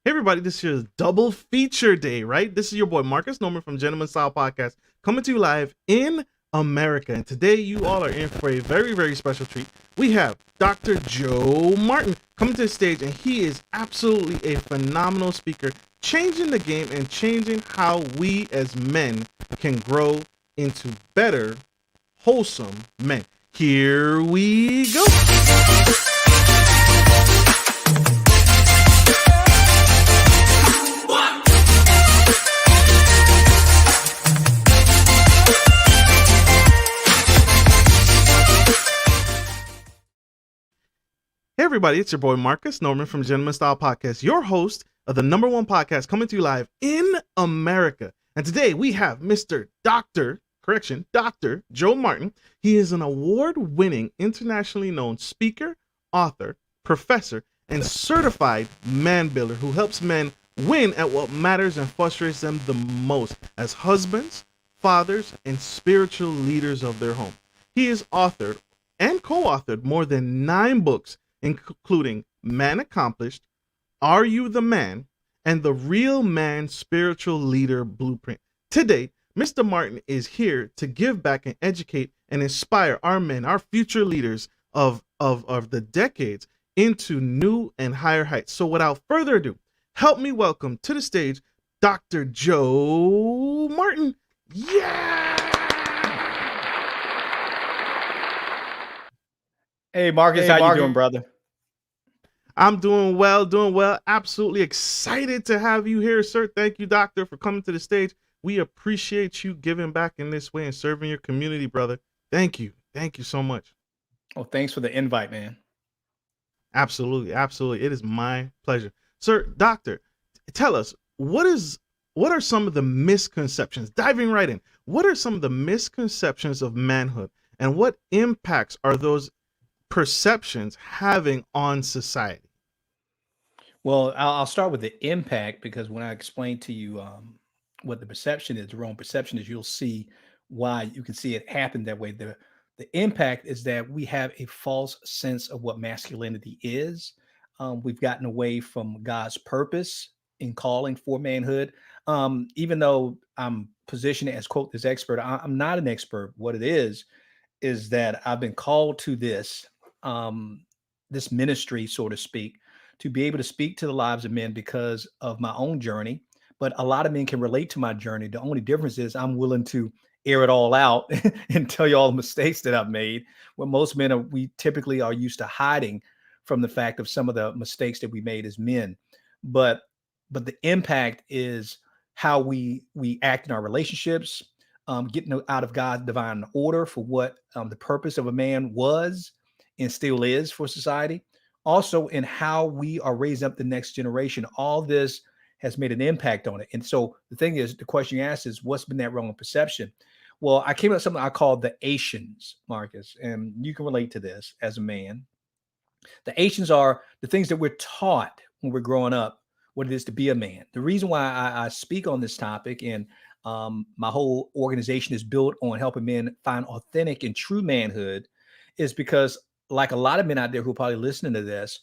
Hey everybody, this is double feature day, right? This is your boy Marcus Norman from Gentleman Style Podcast coming to you live in America. And today you all are in for a very, very special treat. We have Dr. Joe Martin coming to the stage, and he is absolutely a phenomenal speaker, changing the game and changing how we as men can grow into better, wholesome men. Here we go. Hey everybody, it's your boy Marcus Norman from Gentleman Style Podcast, your host of the number one podcast coming to you live in America. And today we have Dr. Joe Martin. He is an award-winning, internationally known speaker, author, professor, and certified man builder who helps men win at what matters and frustrates them the most as husbands, fathers, and spiritual leaders of their home. He has authored and co-authored more than 9 books, including Man Accomplished, Are You the Man, and The Real Man Spiritual Leader Blueprint. Today, Mr. Martin is here to give back and educate and inspire our men, our future leaders of the decades into new and higher heights. So without further ado, help me welcome to the stage Dr. Joe Martin. Yeah! Hey, Marcus, how you doing, brother? I'm doing well. Absolutely excited to have you here, sir. Thank you, doctor, for coming to the stage. We appreciate you giving back in this way and serving your community, brother. Thank you. Thank you so much. Oh, thanks for the invite, man. Absolutely. It is my pleasure. Sir, doctor, tell us, what are some of the misconceptions? Diving right in. What are some of the misconceptions of manhood, and what impacts are those perceptions having on society? Well, I'll start with the impact, because when I explain to you what the perception is, the wrong perception is, you'll see why you can see it happen that way. The impact is that we have a false sense of what masculinity is. We've gotten away from God's purpose in calling for manhood. Even though I'm positioned as, quote, this expert, I'm not an expert. What it is that I've been called to this ministry, so to speak, to be able to speak to the lives of men because of my own journey. But a lot of men can relate to my journey. The only difference is I'm willing to air it all out and tell you all the mistakes that I've made. When most men we typically are used to hiding from the fact of some of the mistakes that we made as men. But the impact is how we act in our relationships, getting out of God's divine order for what the purpose of a man was and still is for society. Also, in how we are raising up the next generation. All this has made an impact on it. And so the thing is, the question you asked is, what's been that wrong perception? Well, I came up with something I call the Asians, Marcus, and you can relate to this as a man. The Asians are the things that we're taught when we're growing up, what it is to be a man. The reason why I speak on this topic, and my whole organization is built on helping men find authentic and true manhood, is because, like a lot of men out there who are probably listening to this,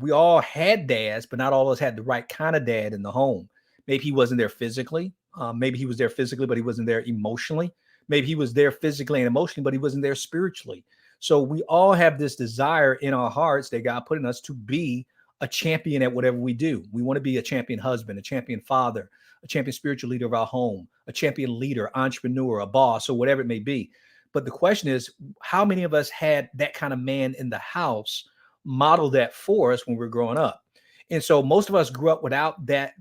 we all had dads, but not all of us had the right kind of dad in the home. Maybe he wasn't there physically. Maybe he was there physically, but he wasn't there emotionally. Maybe he was there physically and emotionally, but he wasn't there spiritually. So we all have this desire in our hearts that God put in us to be a champion at whatever we do. We want to be a champion husband, a champion father, a champion spiritual leader of our home, a champion leader, entrepreneur, a boss, or whatever it may be. But the question is, how many of us had that kind of man in the house model that for us when we were growing up? And so most of us grew up without that,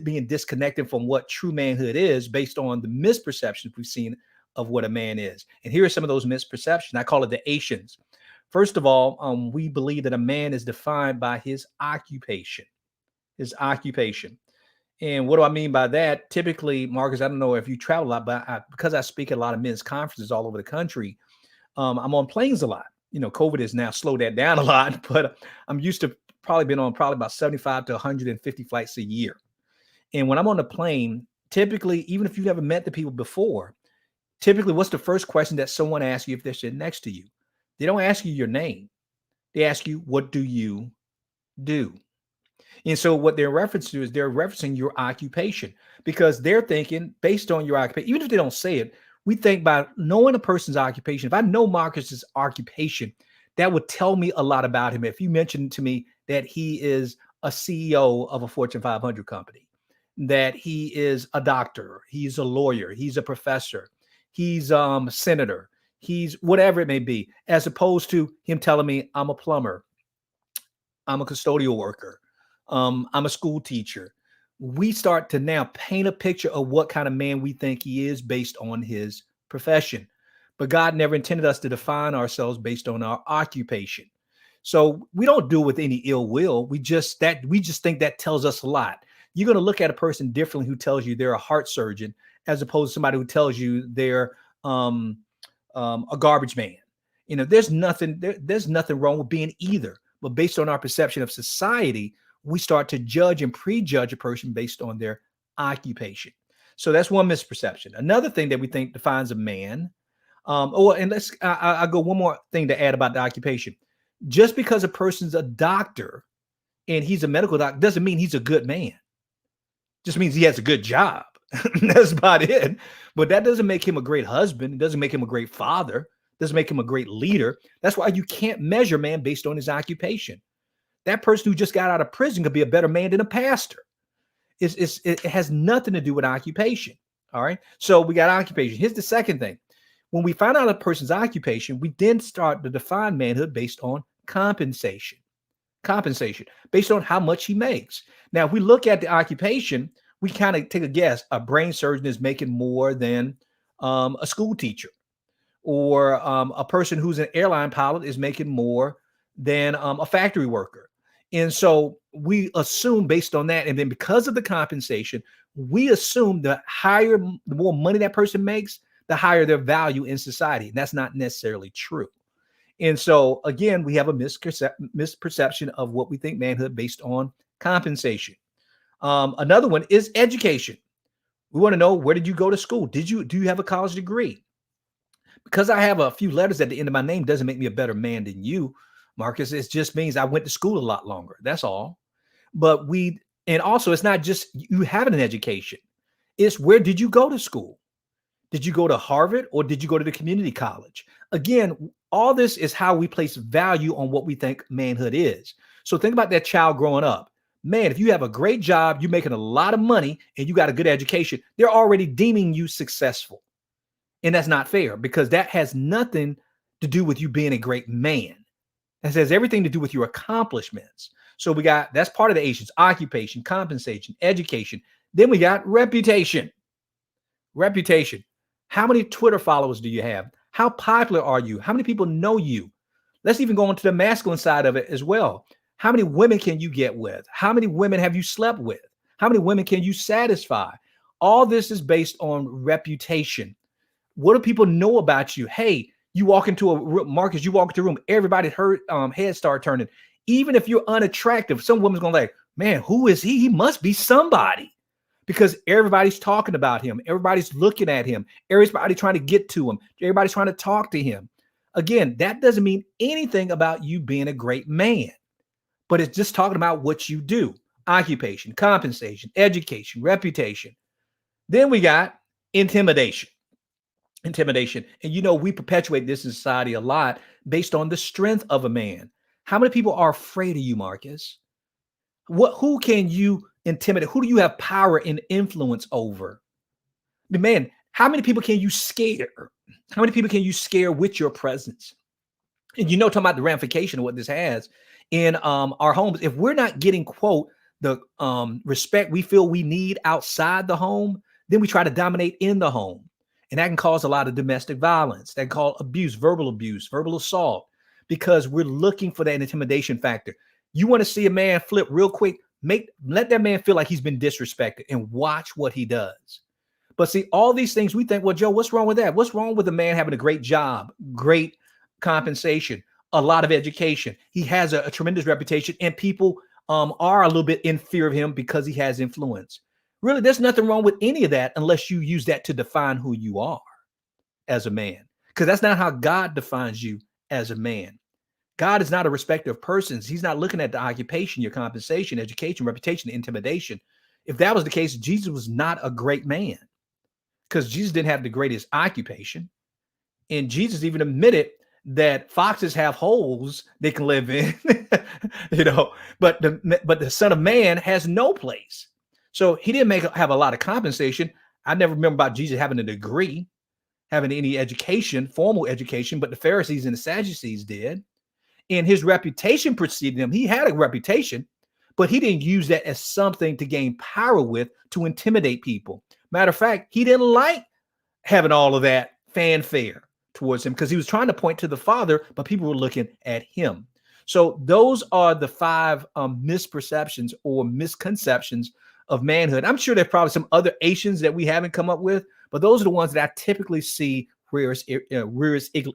being disconnected from what true manhood is based on the misperceptions we've seen of what a man is. And here are some of those misperceptions. I call it the Asians. First of all, we believe that a man is defined by his occupation. And what do I mean by that? Typically, Marcus, I don't know if you travel a lot, but because I speak at a lot of men's conferences all over the country, I'm on planes a lot. You know, COVID has now slowed that down a lot, but I'm used to been on about 75 to 150 flights a year. And when I'm on the plane, typically, even if you've never met the people before, typically what's the first question that someone asks you if they're sitting next to you? They don't ask you your name. They ask you, what do you do? And so what they're referencing to is they're referencing your occupation, because they're thinking based on your occupation. Even if they don't say it, we think by knowing a person's occupation. If I know Marcus's occupation, that would tell me a lot about him. If you mentioned to me that he is a CEO of a Fortune 500 company, that he is a doctor, he's a lawyer, he's a professor, he's a senator, he's whatever it may be, as opposed to him telling me I'm a plumber, I'm a custodial worker, I'm a school teacher. We start to now paint a picture of what kind of man we think he is based on his profession. But God never intended us to define ourselves based on our occupation. So we don't do it with any ill will. We just think that tells us a lot. You're going to look at a person differently who tells you they're a heart surgeon as opposed to somebody who tells you they're a garbage man. There's nothing wrong with being either. But based on our perception of society, we start to judge and prejudge a person based on their occupation. So that's one misperception. Another thing that we think defines a man. I'll go one more thing to add about the occupation. Just because a person's a doctor and he's a medical doctor doesn't mean he's a good man. Just means he has a good job. That's about it. But that doesn't make him a great husband. It doesn't make him a great father. It doesn't make him a great leader. That's why you can't measure man based on his occupation. That person who just got out of prison could be a better man than a pastor. It has nothing to do with occupation. All right. So we got occupation. Here's the second thing. When we find out a person's occupation, we then start to define manhood based on compensation. Compensation based on how much he makes. Now, if we look at the occupation, we kind of take a guess. A brain surgeon is making more than a school teacher, or a person who's an airline pilot is making more than a factory worker. And so we assume based on that, and then because of the compensation, we assume the more money that person makes, the higher their value in society. And that's not necessarily true. And so, again, we have a misperception of what we think manhood based on compensation. Another one is education. We want to know, where did you go to school? Do you have a college degree? Because I have a few letters at the end of my name doesn't make me a better man than you, Marcus. It just means I went to school a lot longer. That's all. But and also it's not just you having an education. It's where did you go to school? Did you go to Harvard or did you go to the community college? Again, all this is how we place value on what we think manhood is. So think about that child growing up. Man, if you have a great job, you're making a lot of money, and you got a good education, they're already deeming you successful. And that's not fair, because that has nothing to do with you being a great man. That has everything to do with your accomplishments. So that's part of the Asians: occupation, compensation, education. Then we got reputation. Reputation. How many Twitter followers do you have? How popular are you? How many people know you? Let's even go into the masculine side of it as well. How many women can you get with? How many women have you slept with? How many women can you satisfy? All this is based on reputation. What do people know about you? Hey, you walk into a room, Marcus, you walk into a room, everybody's head start turning. Even if you're unattractive, some woman's going to like, man, who is he? He must be somebody. Because everybody's talking about him. Everybody's looking at him. Everybody's trying to get to him. Everybody's trying to talk to him. Again, that doesn't mean anything about you being a great man, but it's just talking about what you do: occupation, compensation, education, reputation. Then we got intimidation. Intimidation. And we perpetuate this in society a lot based on the strength of a man. How many people are afraid of you, Marcus? Who can you intimidate? Who do you have power and influence over? Man, how many people can you scare? How many people can you scare with your presence? And talking about the ramification of what this has in our homes. If we're not getting, quote, the respect we feel we need outside the home, then we try to dominate in the home. And that can cause a lot of domestic violence. That can cause abuse, verbal assault, because we're looking for that intimidation factor. You want to see a man flip real quick, let that man feel like he's been disrespected and watch what he does. But see, all these things we think, well, Joe, what's wrong with that? What's wrong with a man having a great job, great compensation, a lot of education? He has a tremendous reputation, and people are a little bit in fear of him because he has influence. Really, there's nothing wrong with any of that unless you use that to define who you are as a man, because that's not how God defines you as a man. God is not a respecter of persons. He's not looking at the occupation, your compensation, education, reputation, intimidation. If that was the case, Jesus was not a great man, because Jesus didn't have the greatest occupation. And Jesus even admitted that foxes have holes they can live in, but the Son of Man has no place. So he didn't have a lot of compensation. I never remember about Jesus having a degree, having any education, formal education, but the Pharisees and the Sadducees did. And his reputation preceded him. He had a reputation, but he didn't use that as something to gain power with, to intimidate people. Matter of fact, he didn't like having all of that fanfare towards him, because he was trying to point to the Father, but people were looking at him. So those are the 5 misperceptions or misconceptions of manhood. I'm sure there's probably some other Asians that we haven't come up with, but those are the ones that I typically see rear its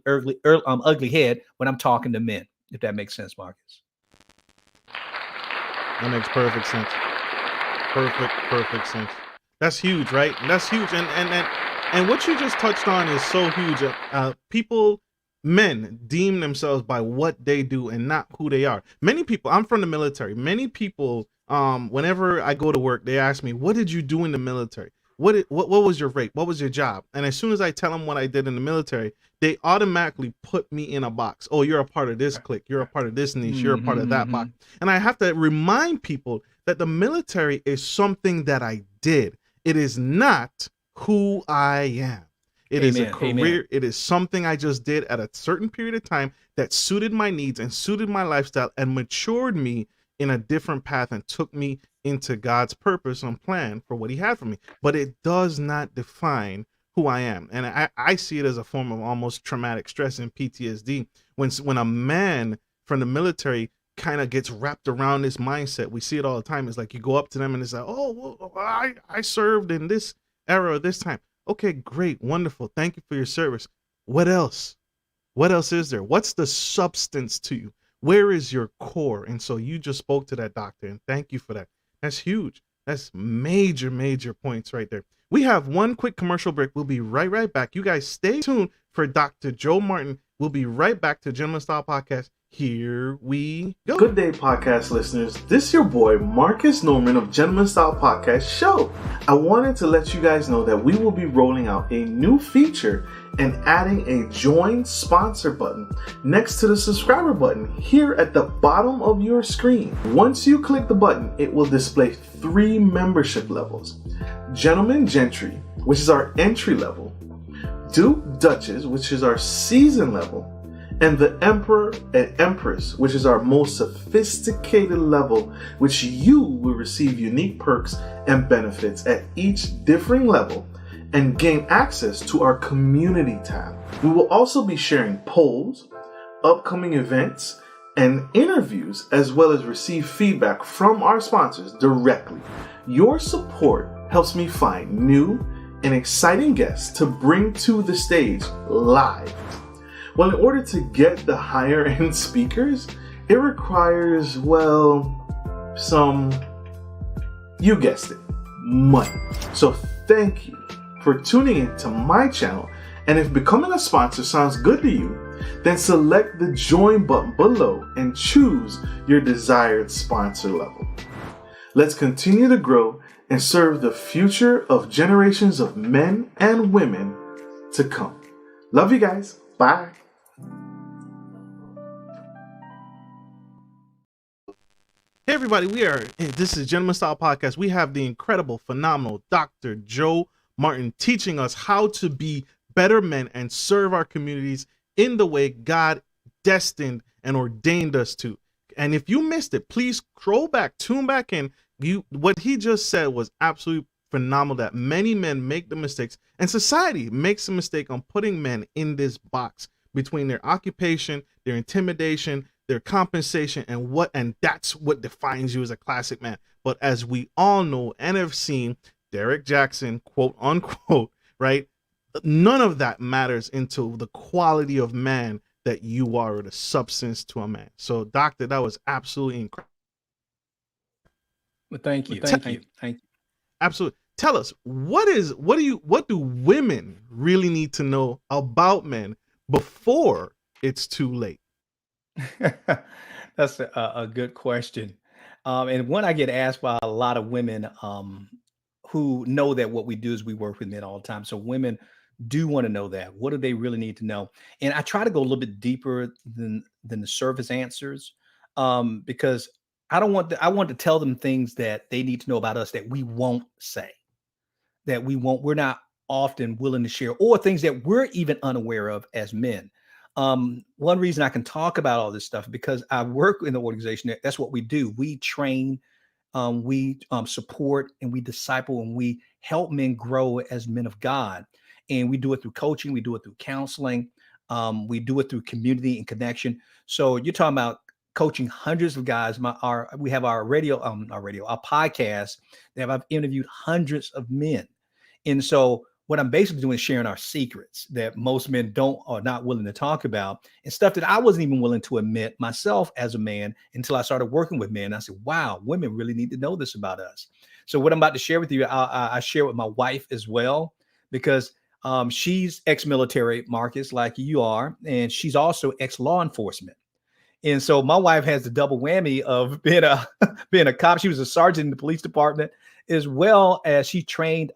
ugly head when I'm talking to men, if that makes sense, Marcus. That makes perfect sense. Perfect sense. That's huge, right? That's huge. And what you just touched on is so huge. Men deem themselves by what they do and not who they are. Many people, I'm from the military. Many people, whenever I go to work, they ask me, what did you do in the military? What was your rate? What was your job? And as soon as I tell them what I did in the military, they automatically put me in a box. Oh, you're a part of this clique. You're a part of this niche. You're a part of that box. And I have to remind people that the military is something that I did. It is not who I am. It is a career. Amen. It is something I just did at a certain period of time that suited my needs and suited my lifestyle and matured me in a different path and took me into God's purpose and plan for what he had for me. But it does not define who I am. And I see it as a form of almost traumatic stress and PTSD. When a man from the military kind of gets wrapped around this mindset, we see it all the time. It's like you go up to them and it's like, oh, well, I served in this era or this time. Okay, great, wonderful. Thank you for your service. What else? What else is there? What's the substance to you? Where is your core? And so you just spoke to that, doctor, and thank you for that. That's huge. That's major points right there. We have one quick commercial break. We'll be right back. You guys stay tuned for Dr. Joe Martin. We'll be right back to Gentleman Style Podcast. Here we go. Good day, podcast listeners. This is your boy, Marcus Norman of Gentleman Style Podcast Show. I wanted to let you guys know that we will be rolling out a new feature and adding a join sponsor button next to the subscriber button here at the bottom of your screen. Once you click the button, it will display 3 membership levels. Gentleman Gentry, which is our entry level, Duke Duchess, which is our season level, and the Emperor and Empress, which is our most sophisticated level, which you will receive unique perks and benefits at each differing level and gain access to our community tab. We will also be sharing polls, upcoming events, and interviews, as well as receive feedback from our sponsors directly. Your support helps me find new and exciting guests to bring to the stage live. Well, in order to get the higher end speakers, it requires, you guessed it, money. So thank you for tuning in to my channel. And if becoming a sponsor sounds good to you, then select the join button below and choose your desired sponsor level. Let's continue to grow and serve the future of generations of men and women to come. Love you guys. Bye. Hey everybody, this is Gentleman Style Podcast. We have the incredible, phenomenal Dr. Joe Martin teaching us how to be better men and serve our communities in the way God destined and ordained us to. And if you missed it, please scroll back, tune back in. What he just said was absolutely phenomenal, that many men make the mistakes, and society makes a mistake on putting men in this box between their occupation, their intimidation, their compensation, and that's what defines you as a classic man. But as we all know and have seen, Derek Jackson, quote unquote, right? None of that matters into the quality of man that you are, or the substance to a man. So, doctor, that was absolutely incredible. Well, thank you. Absolutely. Tell us, what do women really need to know about men before it's too late? That's a good question. And one I get asked by a lot of women who know that what we do is we work with men all the time. So women do want to know that. What do they really need to know? And I try to go a little bit deeper than the surface answers, because I want to tell them things that they need to know about us that we won't say, we're not often willing to share, or things that we're even unaware of as men. One reason I can talk about all this stuff because I work in the organization. That's what we do. We train, we support, and we disciple, and we help men grow as men of God. And we do it through coaching. We do it through counseling. We do it through community and connection. So you're talking about coaching hundreds of guys. We have our podcast that I've interviewed hundreds of men. And so what I'm basically doing is sharing our secrets that most men are not willing to talk about, and stuff that I wasn't even willing to admit myself as a man until I started working with men. I said, wow, women really need to know this about us. So what I'm about to share with you, I share with my wife as well, because she's ex-military, Marcus, like you are, and she's also ex-law enforcement. And so my wife has the double whammy of being a cop. She was a sergeant in the police department, as well as she trained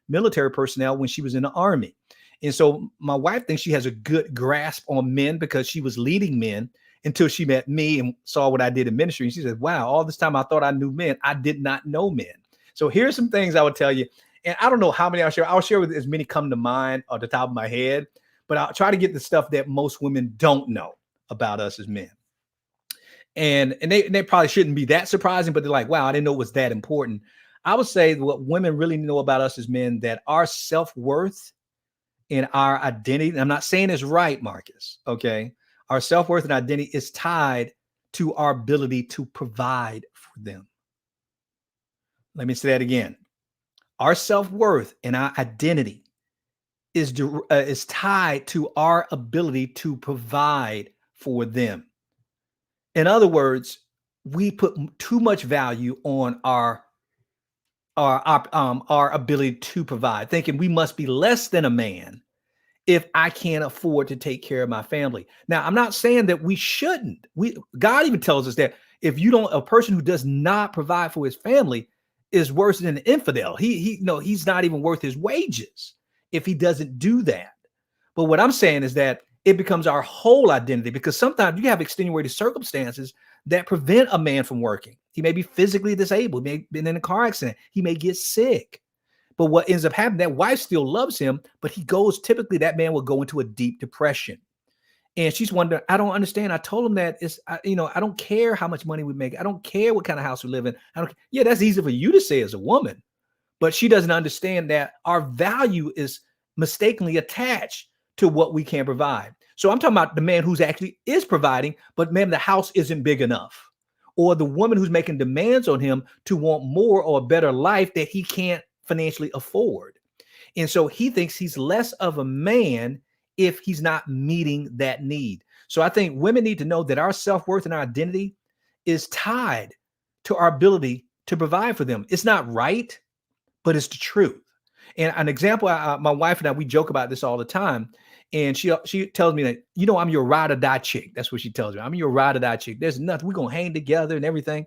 military personnel when she was in the Army. And so my wife thinks she has a good grasp on men because she was leading men until she met me and saw what I did in ministry. And she said, wow, all this time I thought I knew men. I did not know men. So here's some things I would tell you. And I don't know how many I'll share. I'll share with as many come to mind off the top of my head, but I'll try to get the stuff that most women don't know about us as men. And they probably shouldn't be that surprising, but they're like, wow, I didn't know it was that important. I would say what women really know about us as men, that our self-worth and our identity, and I'm not saying it's right, Marcus, okay? Our self-worth and identity is tied to our ability to provide for them. Let me say that again. Our self-worth and our identity is tied to our ability to provide for them. In other words, we put too much value on our ability to provide, thinking we must be less than a man if I can't afford to take care of my family. Now, I'm not saying that we shouldn't. God even tells us that if a person who does not provide for his family is worse than an infidel. He's not even worth his wages if he doesn't do that. But what I'm saying is that it becomes our whole identity, because sometimes you have extenuating circumstances that prevent a man from working. He may be physically disabled, may have been in a car accident, he may get sick. But what ends up happening, that wife still loves him, but that man will go into a deep depression. And she's wondering, I don't understand. I told him that I don't care how much money we make. I don't care what kind of house we live in. Yeah, that's easy for you to say as a woman, but she doesn't understand that our value is mistakenly attached to what we can provide. So I'm talking about the man who's actually is providing, but man, the house isn't big enough. Or the woman who's making demands on him to want more or a better life that he can't financially afford. And so he thinks he's less of a man if he's not meeting that need. So I think women need to know that our self-worth and our identity is tied to our ability to provide for them. It's not right, but it's the truth. And an example, my wife and I, we joke about this all the time. And she tells me that, I'm your ride or die chick. That's what she tells me. I'm your ride or die chick. There's nothing. We're going to hang together and everything.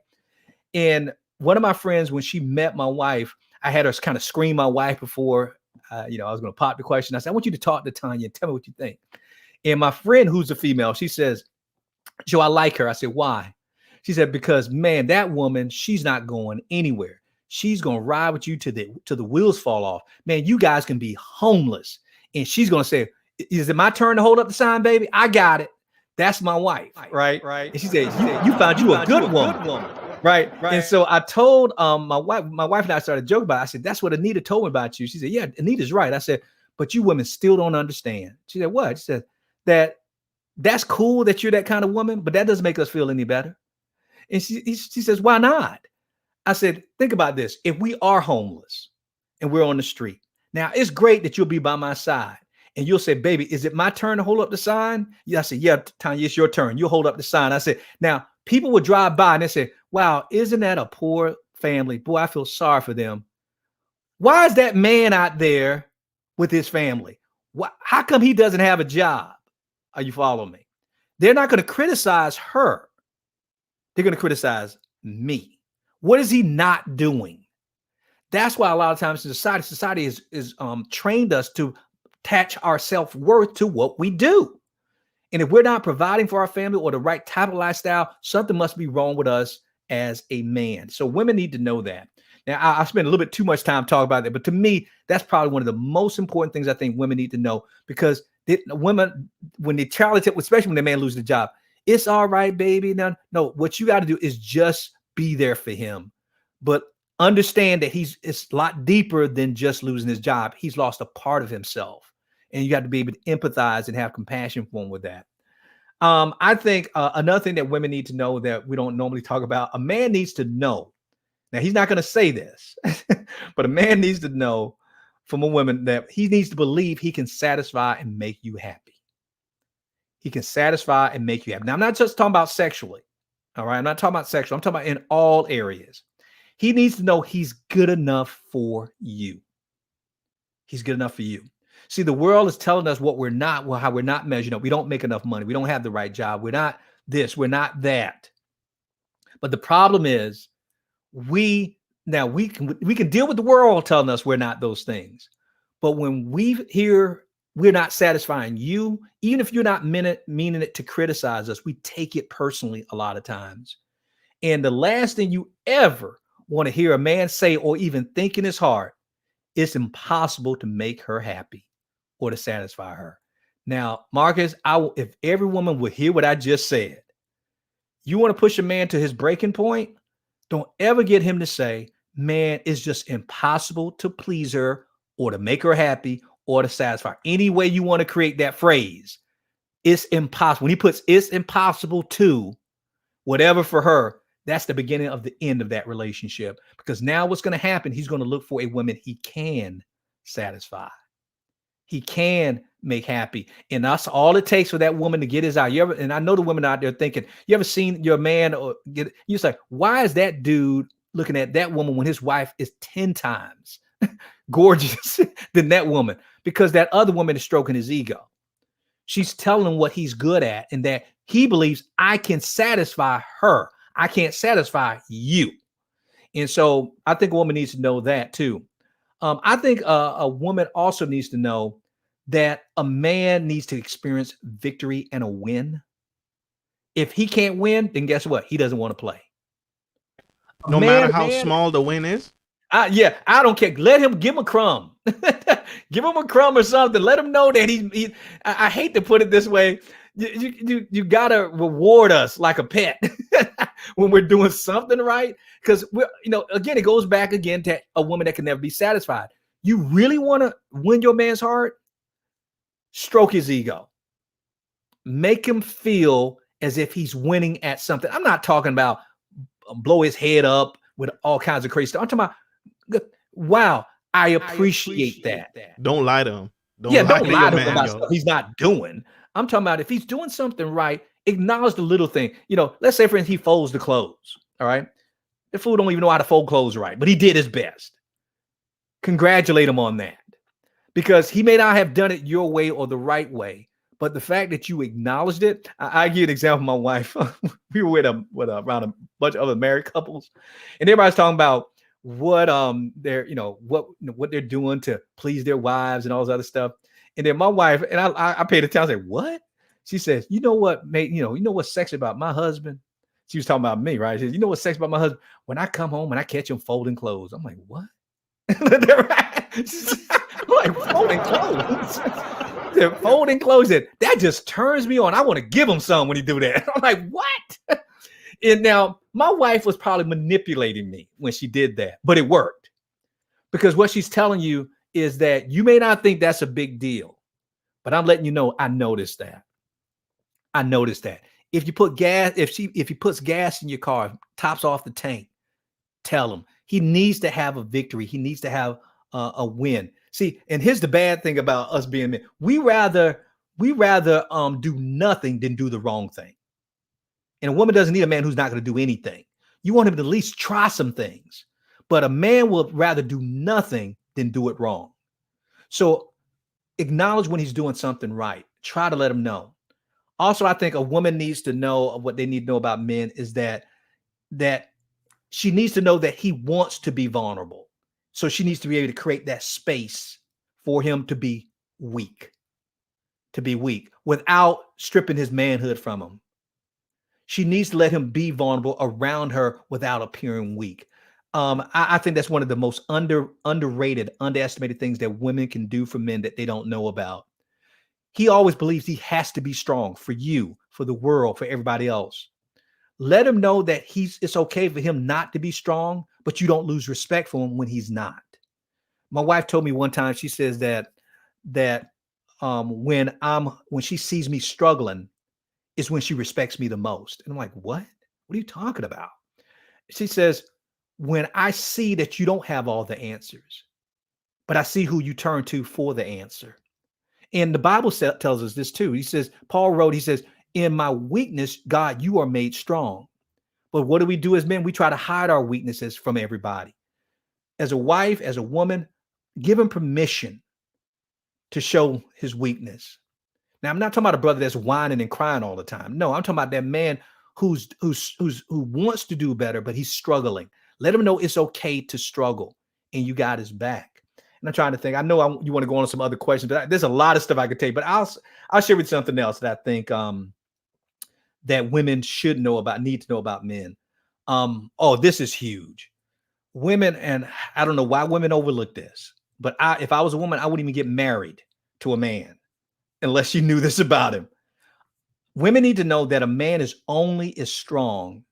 And one of my friends, when she met my wife, I had her kind of screen my wife before, I was going to pop the question. I said, I want you to talk to Tanya and tell me what you think. And my friend, who's a female, she says, Joe, I like her. I said, why? She said, because man, that woman, she's not going anywhere. She's going to ride with you till the wheels fall off. Man, you guys can be homeless. And she's going to say, is it my turn to hold up the sign, baby? I got it. That's my wife, right? And she said, you found you a good woman. Right. And so I told my wife and I started joking about it. I said, that's what Anita told me about you. She said, yeah, Anita's right. I said, but you women still don't understand. She said, what? She said, that's cool that you're that kind of woman, but that doesn't make us feel any better. And she says, why not? I said, think about this. If we are homeless and we're on the street, now it's great that you'll be by my side and you'll say, baby, is it my turn to hold up the sign? Yeah, I said, yeah, Tanya, it's your turn. You'll hold up the sign. I said, now people would drive by and they say, wow, isn't that a poor family? Boy, I feel sorry for them. Why is that man out there with his family? How come he doesn't have a job? Are you following me? they're not going to criticize her. They're going to criticize me. What is he not doing? That's why a lot of times in society is trained us to attach our self-worth to what we do. And if we're not providing for our family or the right type of lifestyle, something must be wrong with us as a man. So women need to know that. Now, I spent a little bit too much time talking about that, but to me, that's probably one of the most important things I think women need to know, because women, when they challenge it, especially when the man loses the job, it's all right, baby. No, what you got to do is just be there for him. But understand that it's a lot deeper than just losing his job. He's lost a part of himself, and you got to be able to empathize and have compassion for him with that. I think another thing that women need to know that we don't normally talk about, a man needs to know. Now, he's not going to say this, but a man needs to know from a woman that he needs to believe he can satisfy and make you happy. He can satisfy and make you happy. Now, I'm not just talking about sexually. All right. I'm not talking about sexual. I'm talking about in all areas. He needs to know he's good enough for you. He's good enough for you. See, the world is telling us what we're not, how we're not measuring up. We don't make enough money. We don't have the right job. We're not this. We're not that. But the problem is, we can deal with the world telling us we're not those things. But when we hear we're not satisfying you, even if you're not meaning it to criticize us, we take it personally a lot of times. And the last thing you ever want to hear a man say or even think in his heart, it's impossible to make her happy or to satisfy her. Now, Marcus, if every woman would hear what I just said, you want to push a man to his breaking point, don't ever get him to say, man, it's just impossible to please her or to make her happy or to satisfy. Any way you want to create that phrase, it's impossible. When he puts it's impossible to whatever for her, that's the beginning of the end of that relationship. Because now what's going to happen, he's going to look for a woman he can satisfy. He can make happy. And that's all it takes for that woman to get his eye. And I know the women out there thinking, you ever seen your man you're like, why is that dude looking at that woman when his wife is 10 times gorgeous than that woman? Because that other woman is stroking his ego. She's telling him what he's good at and that he believes, I can satisfy her. I can't satisfy you. And so I think a woman needs to know that too. I think a woman also needs to know that a man needs to experience victory and a win. If he can't win, then guess what? He doesn't want to play. No matter how small the win is? Yeah, I don't care. Give him a crumb. Give him a crumb or something. Let him know that I hate to put it this way. You gotta reward us like a pet when we're doing something right. Because again, it goes back again to a woman that can never be satisfied. You really want to win your man's heart? Stroke his ego. Make him feel as if he's winning at something. I'm not talking about blow his head up with all kinds of crazy stuff. I'm talking about, wow, I appreciate that. Don't lie to him. Don't lie to him about stuff he's not doing. I'm talking about if he's doing something right, acknowledge the little thing. Let's say, for instance, he folds the clothes. All right. The fool don't even know how to fold clothes right, but he did his best. Congratulate him on that. Because he may not have done it your way or the right way, but the fact that you acknowledged it. I give you an example. My wife, we were around a bunch of other married couples, and everybody's talking about what what they're doing to please their wives and all this other stuff. And then my wife, and I paid attention. I was like, what? She says, you know what what's sexy about my husband? She was talking about me, right? She says, you know what's sexy about my husband? When I come home and I catch him folding clothes. I'm like, what? I'm like, folding clothes. They're folding clothes. That just turns me on. I want to give him some when he do that. I'm like, what? And now my wife was probably manipulating me when she did that, but it worked. Because what she's telling you is that you may not think that's a big deal, but I'm letting you know, I noticed that. I noticed that. If you put gas, if he puts gas in your car, tops off the tank, tell him he needs to have a victory. He needs to have a win. See, and here's the bad thing about us being men. We rather do nothing than do the wrong thing. And a woman doesn't need a man who's not going to do anything. You want him to at least try some things. But a man will rather do nothing than do it wrong. So acknowledge when he's doing something right. Try to let him know. Also, I think a woman needs to know what they need to know about men is that she needs to know that he wants to be vulnerable. So she needs to be able to create that space for him to be weak, without stripping his manhood from him. She needs to let him be vulnerable around her without appearing weak. I think that's one of the most underrated, underestimated things that women can do for men that they don't know about. He always believes he has to be strong for you, for the world, for everybody else. Let him know that it's okay for him not to be strong, but you don't lose respect for him when he's not. My wife told me one time, she says that when she sees me struggling is when she respects me the most. And I'm like, what? What are you talking about? She says, when I see that you don't have all the answers, but I see who you turn to for the answer. And the Bible tells us this too. He says, Paul wrote, he says, in my weakness, God, you are made strong. But what do we do as men? We try to hide our weaknesses from everybody. As a wife, as a woman, give him permission to show his weakness. Now, I'm not talking about a brother that's whining and crying all the time. No, I'm talking about that man who wants to do better, but he's struggling. Let him know it's okay to struggle, and you got his back. And I'm trying to think. I know you want to go on to some other questions, but there's a lot of stuff I could take. But I'll share with you something else that I think that women need to know about men. This is huge. Women, and I don't know why women overlook this, but if I was a woman, I wouldn't even get married to a man unless you knew this about him. Women need to know that a man is only as strong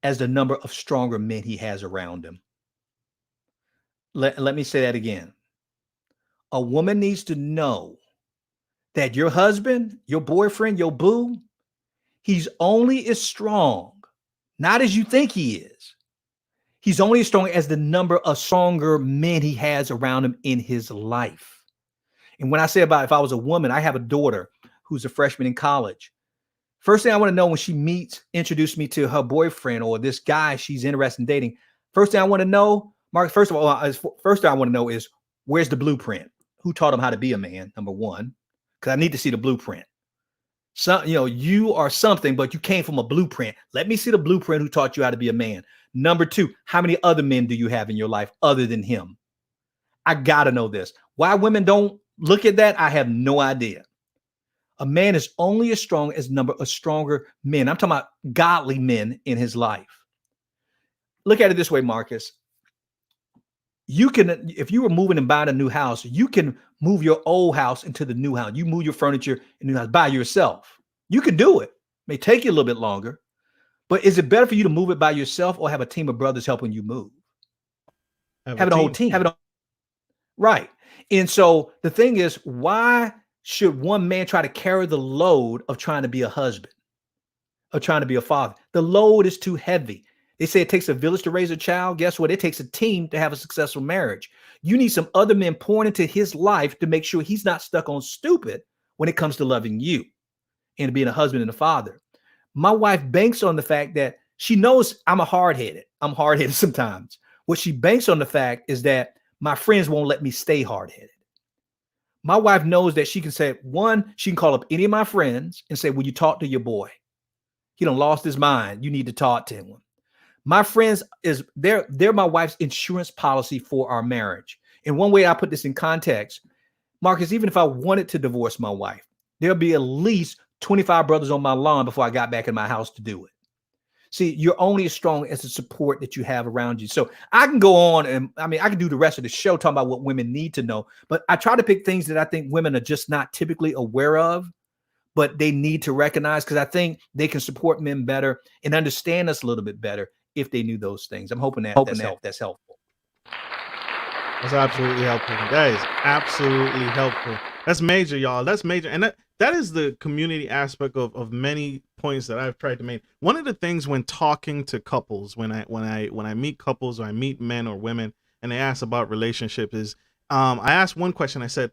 as the number of stronger men he has around him. Let me say that again. A woman needs to know that your husband, your boyfriend, your boo, he's only as strong, not as you think he is. He's only as strong as the number of stronger men he has around him in his life. And when I say about if I was a woman, I have a daughter who's a freshman in college. First thing I want to know when she introduced me to her boyfriend or this guy she's interested in dating. First thing I want to know, Mark, first thing I want to know is where's the blueprint? Who taught him how to be a man? Number one, because I need to see the blueprint. You are something, but you came from a blueprint. Let me see the blueprint who taught you how to be a man. Number two, how many other men do you have in your life other than him? I got to know this. Why women don't look at that, I have no idea. A man is only as strong as number of stronger men. I'm talking about godly men in his life. Look at it this way, Marcus. If you were moving and buying a new house, you can move your old house into the new house. You move your furniture in the new house by yourself. You can do it. It may take you a little bit longer, but is it better for you to move it by yourself or have a team of brothers helping you move? Having a whole team. Right. And so the thing is, why should one man try to carry the load of trying to be a husband, of trying to be a father? The load is too heavy. They say it takes a village to raise a child. Guess what? It takes a team to have a successful marriage. You need some other men pouring into his life to make sure he's not stuck on stupid when it comes to loving you and being a husband and a father. My wife banks on the fact that she knows I'm hard-headed sometimes. What she banks on the fact is that my friends won't let me stay hard-headed. My wife knows that she can say, one, she can call up any of my friends and say, will you talk to your boy? He done lost his mind. You need to talk to him. My friends they're my wife's insurance policy for our marriage. And one way I put this in context, Marcus, even if I wanted to divorce my wife, there'll be at least 25 brothers on my lawn before I got back in my house to do it. See, you're only as strong as the support that you have around you. So I can go on and I can do the rest of the show talking about what women need to know, but I try to pick things that I think women are just not typically aware of, but they need to recognize because I think they can support men better and understand us a little bit better if they knew those things. I'm hoping that's helpful. That's absolutely helpful. That is absolutely helpful. That's major, y'all. That's major. And that is the community aspect of many points that I've tried to make. One of the things when talking to couples, when I meet couples or I meet men or women and they ask about relationship is, I asked one question. I said,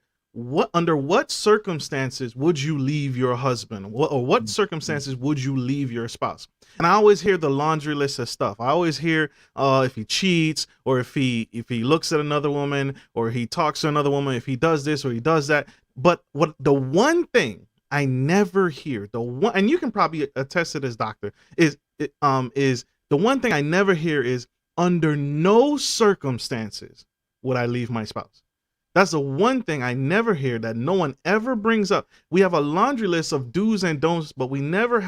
under what circumstances would you leave your husband? What circumstances would you leave your spouse? And I always hear the laundry list of stuff. I always hear if he cheats or if he looks at another woman or he talks to another woman, if he does this or he does that. But the one thing I never hear, the one, and you can probably attest to this, doctor, is the one thing I never hear is, under no circumstances would I leave my spouse. That's the one thing I never hear, that no one ever brings up. We have a laundry list of do's and don'ts, but we never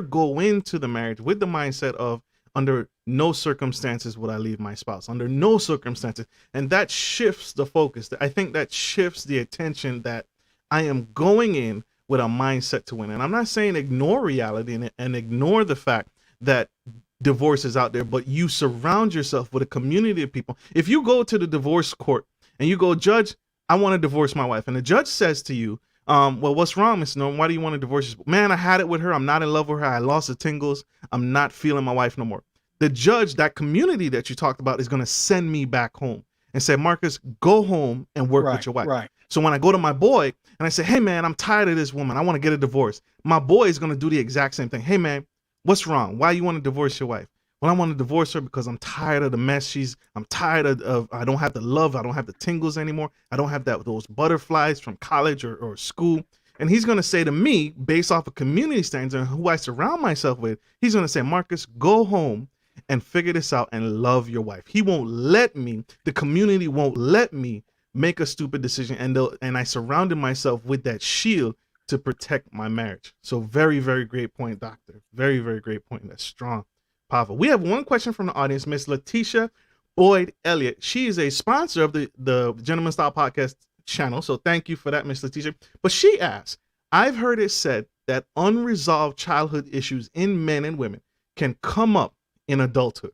go into the marriage with the mindset of, under no circumstances would I leave my spouse, under no circumstances. And that shifts the focus. I think that shifts the attention, that I am going in with a mindset to win. And I'm not saying ignore reality and ignore the fact that divorce is out there, but you surround yourself with a community of people. If you go to the divorce court and you go, "Judge, I want to divorce my wife," and the judge says to you, "Well, what's wrong, Mr. Norman? Why do you want to divorce your man? I had it with her. I'm not in love with her. I lost the tingles. I'm not feeling my wife no more." The judge, that community that you talked about, is going to send me back home and say, "Marcus, go home and work with your wife." Right. So when I go to my boy and I say, "Hey man, I'm tired of this woman. I want to get a divorce," my boy is going to do the exact same thing. "Hey man, what's wrong? Why you want to divorce your wife?" "Well, I want to divorce her because I'm tired of the mess. I'm tired of I don't have the love. I don't have the tingles anymore. I don't have those butterflies from college or school." And he's going to say to me, based off of community standards and who I surround myself with, he's going to say, "Marcus, go home and figure this out and love your wife." He won't let me, the community won't let me make a stupid decision. And I surrounded myself with that shield to protect my marriage. So very, very great point, doctor. Very, very great point. That's strong. Powerful. We have one question from the audience, Miss Letitia Boyd Elliott. She is a sponsor of the Gentleman Style Podcast channel, so thank you for that, Miss Letitia. But she asks, "I've heard it said that unresolved childhood issues in men and women can come up in adulthood.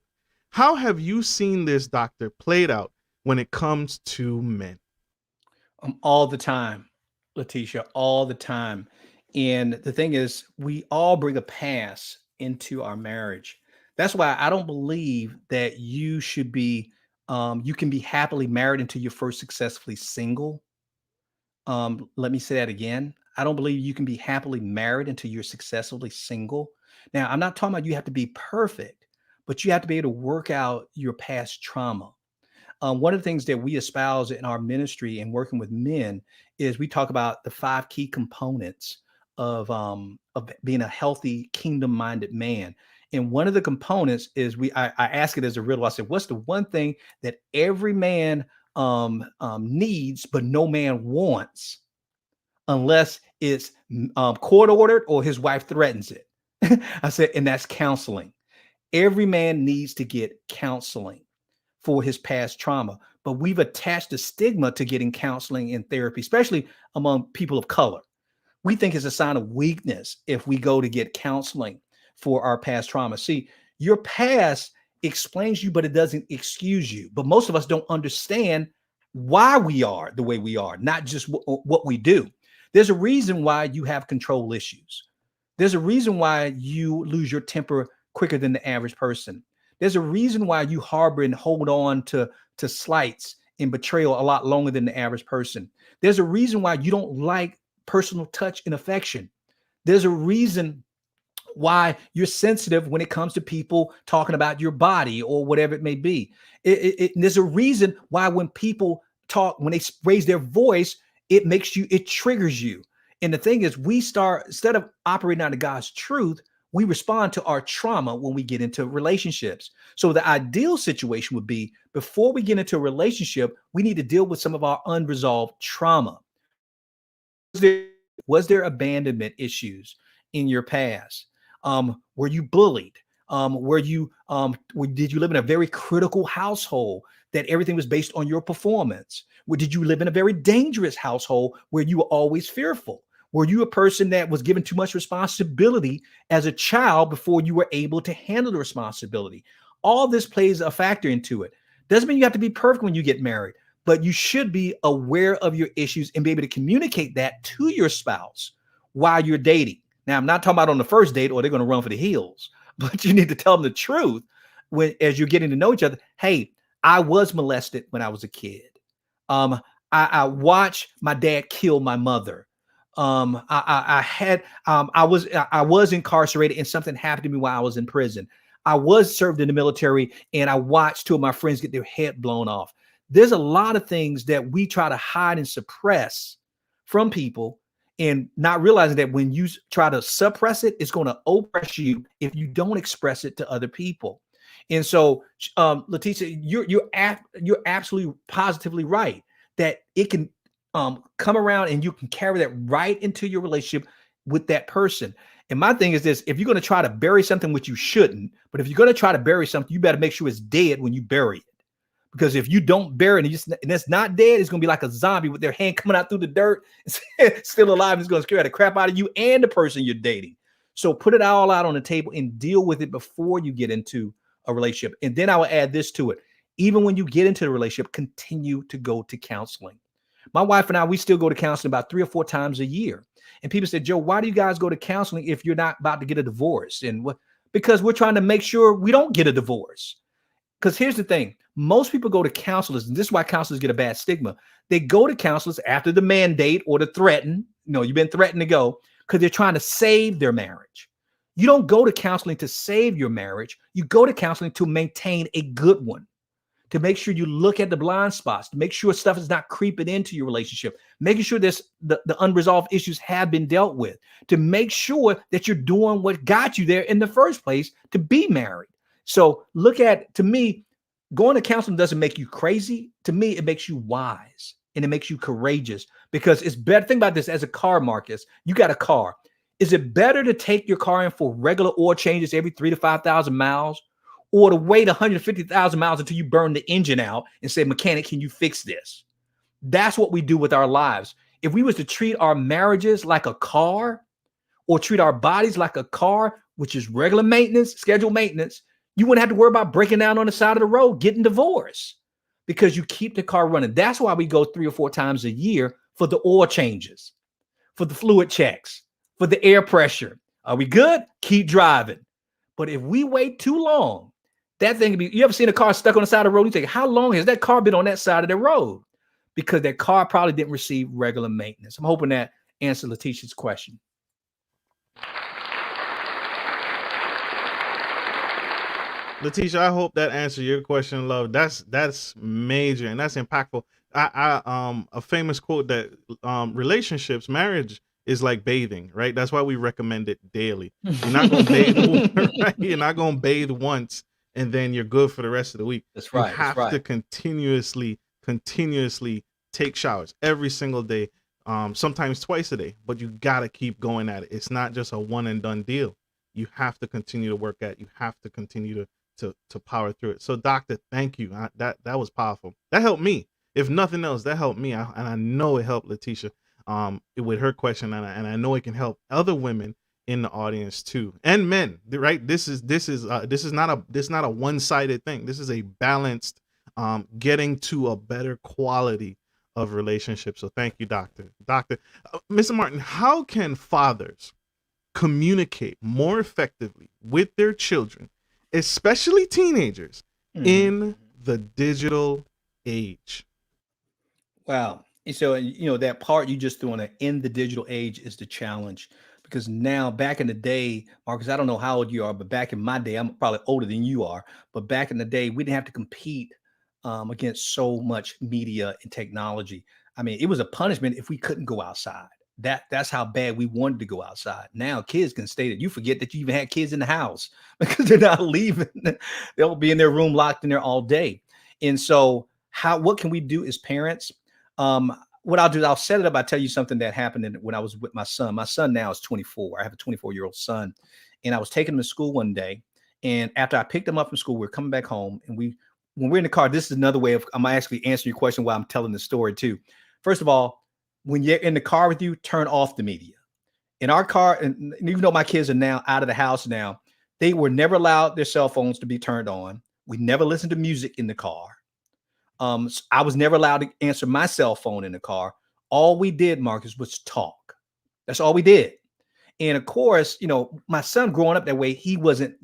How have you seen this, doctor, played out when it comes to men?" All the time, Letitia, all the time. And the thing is, we all bring a past into our marriage. That's why I don't believe that you should be, you can be happily married until you're first successfully single. Let me say that again. I don't believe you can be happily married until you're successfully single. Now, I'm not talking about you have to be perfect, but you have to be able to work out your past trauma. One of the things that we espouse in our ministry and working with men is we talk about the 5 key components of being a healthy kingdom-minded man. And one of the components is I ask it as a riddle. I said, "What's the one thing that every man needs, but no man wants, unless it's court ordered or his wife threatens it?" I said, and that's counseling. Every man needs to get counseling for his past trauma, but we've attached a stigma to getting counseling and therapy, especially among people of color. We think it's a sign of weakness if we go to get counseling for our past trauma. See, your past explains you, but it doesn't excuse you. But most of us don't understand why we are the way we are, not just what we do. There's a reason why you have control issues. There's a reason why you lose your temper quicker than the average person. There's a reason why you harbor and hold on to slights and betrayal a lot longer than the average person. There's a reason why you don't like personal touch and affection. There's a reason why you're sensitive when it comes to people talking about your body or whatever it may be. There's a reason why when people talk, when they raise their voice, it triggers you. And the thing is, we start, instead of operating out of God's truth, we respond to our trauma when we get into relationships. So the ideal situation would be, before we get into a relationship, we need to deal with some of our unresolved trauma. Was there abandonment issues in your past? Were you bullied? Did you live in a very critical household that everything was based on your performance? Did you live in a very dangerous household where you were always fearful? Were you a person that was given too much responsibility as a child before you were able to handle the responsibility? All this plays a factor into it. Doesn't mean you have to be perfect when you get married, but you should be aware of your issues and be able to communicate that to your spouse while you're dating. Now, I'm not talking about on the first date or they're going to run for the hills, but you need to tell them the truth as you're getting to know each other. "Hey, I was molested when I was a kid. I watched my dad kill my mother. I was incarcerated and something happened to me while I was in prison. I was served in the military and I watched 2 of my friends get their head blown off." There's a lot of things that we try to hide and suppress from people. and not realizing that when you try to suppress it, it's going to oppress you if you don't express it to other people. And so, Leticia, you're absolutely positively right that it can come around and you can carry that right into your relationship with that person. And my thing is this: if you're going to try to bury something, which you shouldn't, but if you're going to try to bury something, you better make sure it's dead when you bury it. Because if you don't bury it and it's not dead, it's going to be like a zombie with their hand coming out through the dirt, still alive. And it's going to scare the crap out of you and the person you're dating. So put it all out on the table and deal with it before you get into a relationship. And then I will add this to it. Even when you get into the relationship, continue to go to counseling. My wife and I, we still go to counseling about 3 or 4 times a year. And people said, Joe, why do you guys go to counseling if you're not about to get a divorce? And because we're trying to make sure we don't get a divorce. Because here's the thing. Most people go to counselors, and this is why counselors get a bad stigma. They go to counselors after the mandate or the threaten. You've been threatened to go because they're trying to save their marriage. You don't go to counseling to save your marriage. You go to counseling to maintain a good one, to make sure you look at the blind spots, to make sure stuff is not creeping into your relationship, making sure the unresolved issues have been dealt with, to make sure that you're doing what got you there in the first place to be married. So to me, going to counseling doesn't make you crazy. To me, it makes you wise and it makes you courageous, because it's better. Think about this as a car, Marcus. You got a car. Is it better to take your car in for regular oil changes every 3,000 to 5,000 miles, or to wait 150,000 miles until you burn the engine out and say, mechanic, can you fix this? That's what we do with our lives. If we was to treat our marriages like a car, or treat our bodies like a car, which is regular maintenance, scheduled maintenance, you wouldn't have to worry about breaking down on the side of the road, getting divorced, because you keep the car running. That's why we go 3 or 4 times a year for the oil changes, for the fluid checks, for the air pressure. Are we good? Keep driving. But if we wait too long, that thing can be, you ever seen a car stuck on the side of the road? You think, how long has that car been on that side of the road? Because that car probably didn't receive regular maintenance. I'm hoping that answered Leticia's question. Leticia, I hope that answered your question, love. That's major and that's impactful. A famous quote that marriage is like bathing, right? That's why we recommend it daily. You're not gonna bathe, right? You're not gonna bathe once and then you're good for the rest of the week. That's right. You have to continuously take showers every single day, sometimes twice a day, but you gotta keep going at it. It's not just a one and done deal. You have to continue to work at it. You have to continue to power through it. So, doctor, thank you. That was powerful. That helped me. If nothing else, that helped me. And I know it helped Leticia with her question, and I know it can help other women in the audience too, and men. Right? This is not a one-sided thing. This is a balanced, getting to a better quality of relationship. So, thank you, doctor. Mr. Martin, how can fathers communicate more effectively with their children, especially teenagers, in the digital age? Wow. And so, that part you just threw on in the digital age is the challenge, because now, back in the day, Marcus, I don't know how old you are, but back in my day, I'm probably older than you are, but back in the day, we didn't have to compete against so much media and technology. I mean, it was a punishment if we couldn't go outside. That's how bad we wanted to go outside. Now kids can stay there. You forget that you even had kids in the house because they're not leaving. They'll be in their room locked in there all day. And so what can we do as parents? What I'll do is I'll set it up. I'll tell you something that happened when I was with my son. My son now is 24. I have a 24-year-old son. And I was taking him to school one day. And after I picked him up from school, we were coming back home. And when we're in the car, this is another way of, I'm actually answering your question while I'm telling the story too. First of all, when you're in the car with you, turn off the media. In our car, and even though my kids are now out of the house now, they were never allowed their cell phones to be turned on. We never listened to music in the car. So I was never allowed to answer my cell phone in the car. All we did, Marcus, was talk. That's all we did. And of course, my son growing up that way, he wasn't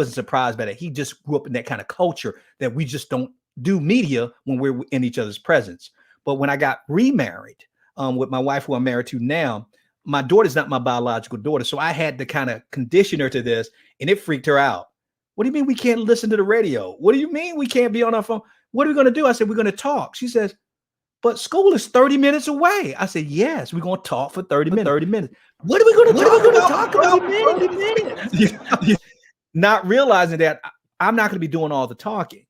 surprised by that. He just grew up in that kind of culture that we just don't do media when we're in each other's presence. But when I got remarried, with my wife, who I'm married to now, my daughter's not my biological daughter. So I had to kind of condition her to this, and it freaked her out. What do you mean we can't listen to the radio? What do you mean we can't be on our phone? What are we going to do? I said, we're going to talk. She says, but school is 30 minutes away. I said, yes, we're going to talk for 30 minutes. What are we going to talk about for 30 minutes? Not realizing that I'm not going to be doing all the talking.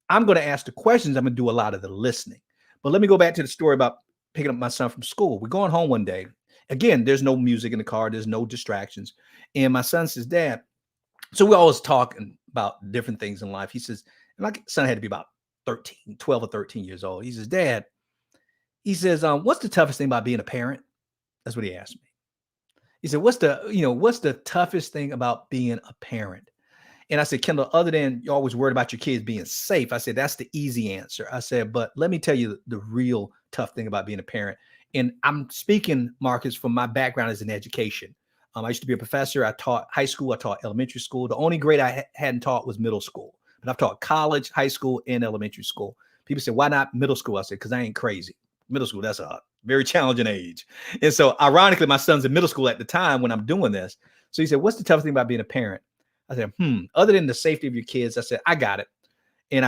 I'm going to ask the questions. I'm going to do a lot of the listening. But let me go back to the story about picking up my son from school. We're going home one day. Again, there's no music in the car. There's no distractions. And my son says, Dad, so we're always talking about different things in life. He says, and my son had to be about 12 or 13 years old. He says, Dad, he says, what's the toughest thing about being a parent? That's what he asked me. He said, what's the toughest thing about being a parent? And I said, Kendall, other than you're always worried about your kids being safe, I said, that's the easy answer. I said, but let me tell you the real tough thing about being a parent. And I'm speaking, Marcus, from my background as in education. I used to be a professor. I taught high school. I taught elementary school. The only grade I hadn't taught was middle school. But I've taught college, high school, and elementary school. People say, why not middle school? I said, because I ain't crazy. Middle school, that's a very challenging age. And so ironically, my son's in middle school at the time when I'm doing this. So he said, what's the toughest thing about being a parent? I said, other than the safety of your kids, I said, I got it. And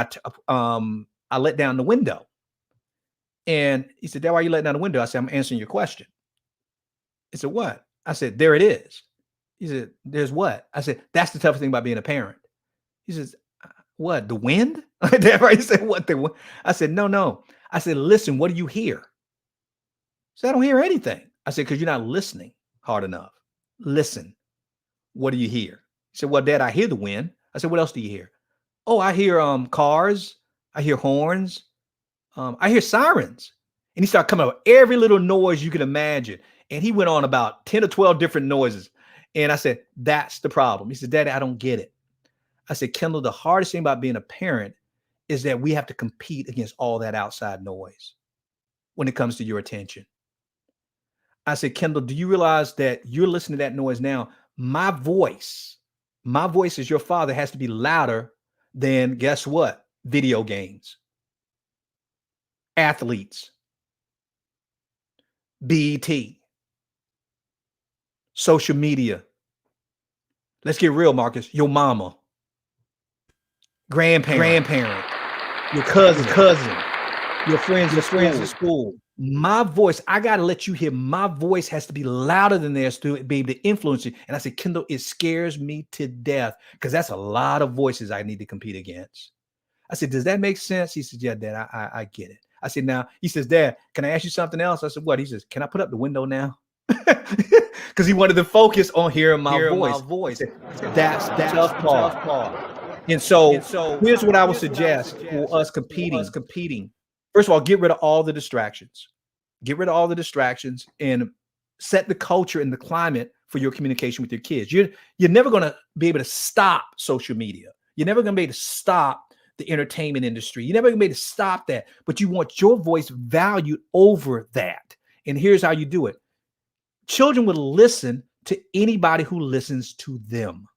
I let down the window. And he said, Dad, why are you letting down the window? I said, I'm answering your question. He said, what? I said, there it is. He said, there's what? I said, that's the toughest thing about being a parent. He says, what, the wind? Right? He said, what, the wind? I said, no. I said, listen, what do you hear? He said, I don't hear anything. I said, because you're not listening hard enough. Listen, what do you hear? He said, well, Dad, I hear the wind. I said, what else do you hear? Oh, I hear cars. I hear horns. I hear sirens. And he started coming up with every little noise you can imagine. And he went on about 10 or 12 different noises. And I said, that's the problem. He said, Daddy, I don't get it. I said, Kendall, the hardest thing about being a parent is that we have to compete against all that outside noise when it comes to your attention. I said, Kendall, do you realize that you're listening to that noise now? My voice as your father has to be louder than, guess what? Video games, athletes, BET, social media. Let's get real, Marcus. Your mama, grandparent, your cousin, your friends at school. My voice, I got to let you hear. My voice has to be louder than theirs to be able to influence you. And I said, Kendall, it scares me to death because that's a lot of voices I need to compete against. I said, does that make sense? He said, yeah, Dad, I get it. I said, now, he says, Dad, can I ask you something else? I said, what? He says, can I put up the window now? Because he wanted to focus on hearing my voice. Said, that's tough part. And so here's what I would suggest for us competing. First of all, get rid of all the distractions. Get rid of all the distractions and set the culture and the climate for your communication with your kids. You're never going to be able to stop social media. You're never going to be able to stop the entertainment industry. You're never going to be able to stop that, but you want your voice valued over that. And here's how you do it. Children will listen to anybody who listens to them,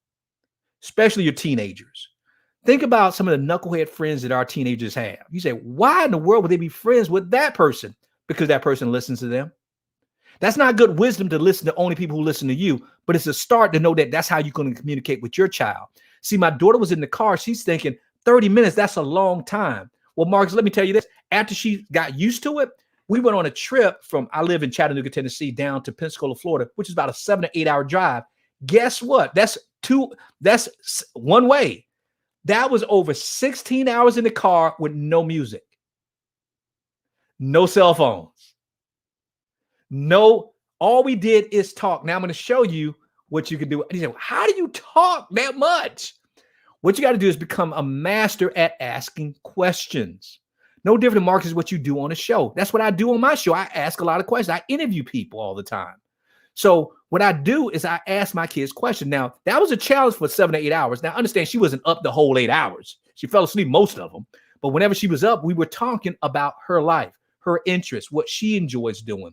especially your teenagers. Think about some of the knucklehead friends that our teenagers have. You say, why in the world would they be friends with that person? Because that person listens to them. That's not good wisdom to listen to only people who listen to you, but it's a start to know that that's how you're going to communicate with your child. See, my daughter was in the car. She's thinking 30 minutes, that's a long time. Well, Marcus, let me tell you this. After she got used to it, we went on a trip from, I live in Chattanooga, Tennessee, down to Pensacola, Florida, which is about a 7 to 8 hour drive. Guess what? That's one way. That was over 16 hours in the car with no music, no cell phones, no, all we did is talk. Now I'm going to show you what you can do. And he said, well, how do you talk that much? What you got to do is become a master at asking questions. No different than Marcus is what you do on a show. That's what I do on my show. I ask a lot of questions. I interview people all the time. So what I do is I ask my kids questions. Now, that was a challenge for 7 to 8 hours. Now, understand she wasn't up the whole 8 hours. She fell asleep most of them. But whenever she was up, we were talking about her life, her interests, what she enjoys doing,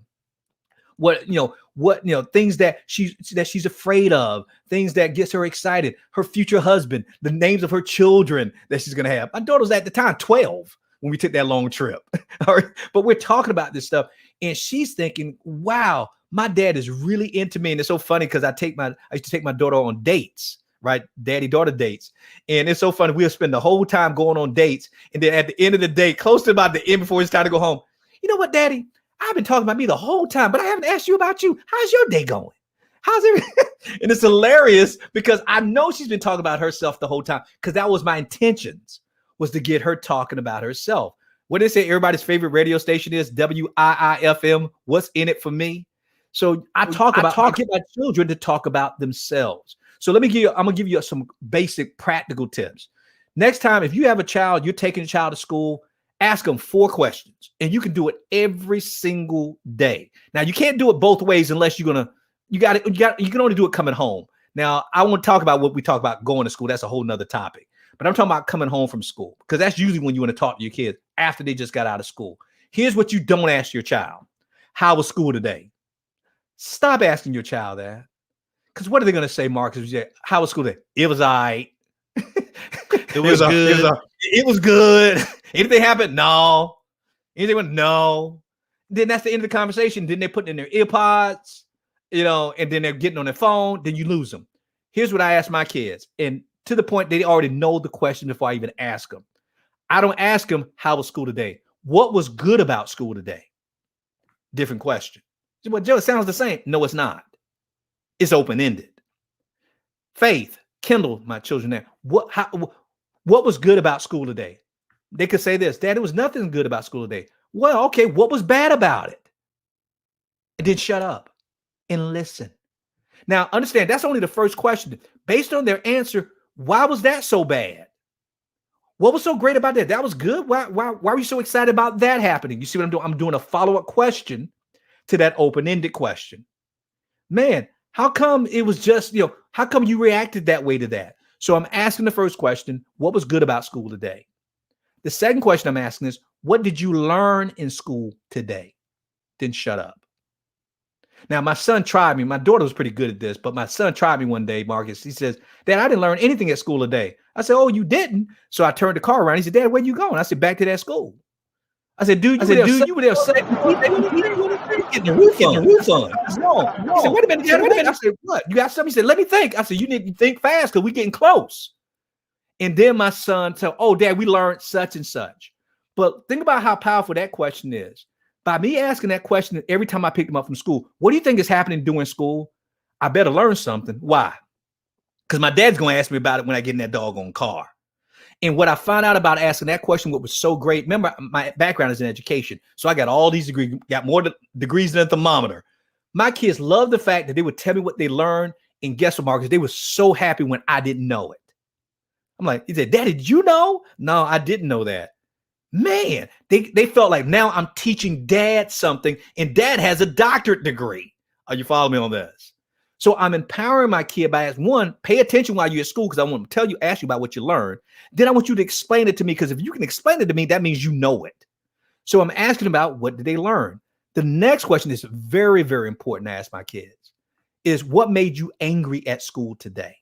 things that she's afraid of, things that gets her excited, her future husband, the names of her children that she's going to have. My daughter was at the time 12 when we took that long trip. All right. But we're talking about this stuff. And she's thinking, wow, my dad is really into me. And it's so funny because I used to take my daughter on dates, right? Daddy-daughter dates. And it's so funny. We'll spend the whole time going on dates. And then at the end of the day, close to about the end before it's time to go home, You know what, Daddy? I've been talking about me the whole time, but I haven't asked you about you. How's your day going? How's everything? And it's hilarious because I know she's been talking about herself the whole time because that was my intentions, was to get her talking about herself. What did they say everybody's favorite radio station is? WIIFM. What's in it for me? So I get my children to talk about themselves. So I'm gonna give you some basic practical tips. Next time, if you have a child, you're taking a child to school, ask them 4 questions, and you can do it every single day. Now you can't do it both ways unless you can only do it coming home. Now I won't talk about what we talk about going to school. That's a whole nother topic. But I'm talking about coming home from school, because that's usually when you want to talk to your kids after they just got out of school. Here's what you don't ask your child. How was school today? Stop asking your child that. Because what are they going to say, Marcus? How was school today? It was all right. It was good. It was good. Anything happened? No. Anything went? No. Then that's the end of the conversation. Then they're putting in their ear pods, and then they're getting on their phone. Then you lose them. Here's what I ask my kids. And to the point, they already know the question before I even ask them. I don't ask them, how was school today? What was good about school today? Different question. Well, Joe, it sounds the same. No, it's not. It's open-ended. Faith, Kendall, my children there. What was good about school today? They could say this, Dad, there was nothing good about school today. Well, okay, what was bad about it? And then shut up and listen. Now, understand, that's only the first question. Based on their answer, why was that so bad? What was so great about that? That was good. Why were you so excited about that happening? You see what I'm doing? I'm doing a follow-up question to that open-ended question. Man, how come it was just, how come you reacted that way to that? So I'm asking the first question, what was good about school today? The second question I'm asking is, what did you learn in school today? Then shut up. Now, my son tried me. My daughter was pretty good at this, but my son tried me one day, Marcus. He says, Dad, I didn't learn anything at school today. I said, oh, you didn't? So I turned the car around. He said, Dad, where you going? I said, back to that school. I said, dude, you were there getting the refund. No. He said, wait a minute, Dad, wait a minute. I said, what? You got something? He said, let me think. I said, you need to think fast because we're getting close. And then my son said, oh, Dad, we learned such and such. But think about how powerful that question is. By me asking that question every time I picked him up from school, what do you think is happening during school? I better learn something. Why? Because my dad's going to ask me about it when I get in that doggone car. And what I found out about asking that question, what was so great, remember, my background is in education. So I got all these degrees, got more degrees than a thermometer. My kids love the fact that they would tell me what they learned. And guess what, Marcus? They were so happy when I didn't know it. I'm like, he said, Daddy, did you know? No, I didn't know that. Man, they felt like now I'm teaching Dad something, and Dad has a doctorate degree. Are you following me on this? So I'm empowering my kid by asking, one, pay attention while you're at school, because I want to ask you about what you learned. Then I want you to explain it to me, because if you can explain it to me, that means you know it. So I'm asking about, what did they learn? The next question is very, very important to ask my kids, is what made you angry at school today?